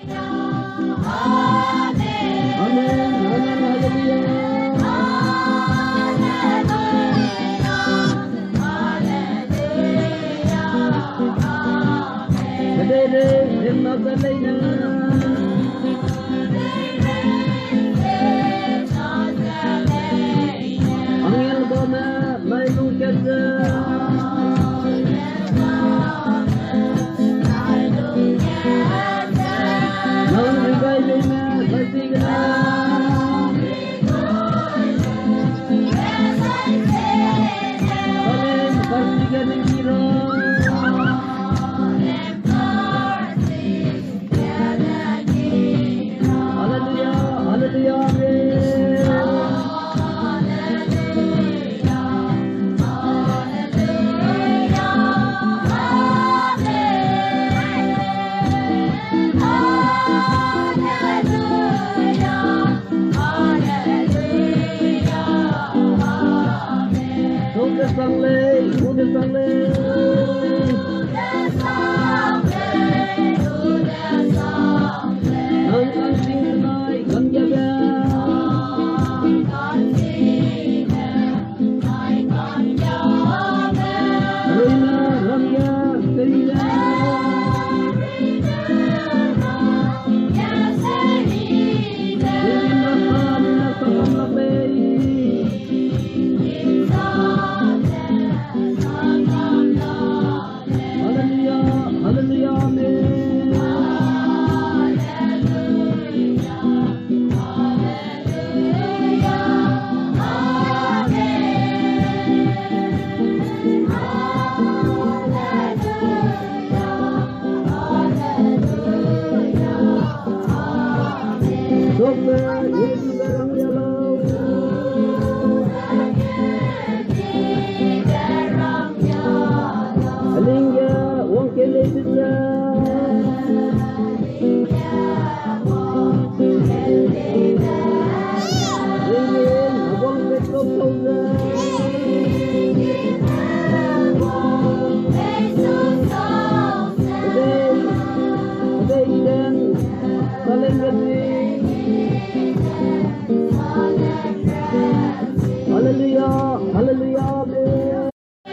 Amen. Amen. Hallelujah. Today in Magdalena. Ang iyong dona, may lungkad na. Nang revival na, pagsiga na. Amen, pagsiga ng hero. Hallelujah, hallelujah, amen. Udah sangle. Ang kansing tunay, kanyaga. Rina, ramya, serina. Serina kami na sa pamlapay. Hallelujah, amen. Dokter, Yesus barang dialau. Alingga, wong kele sisa. Ringin, abang petrol sauza. Today, dan, saling gadi.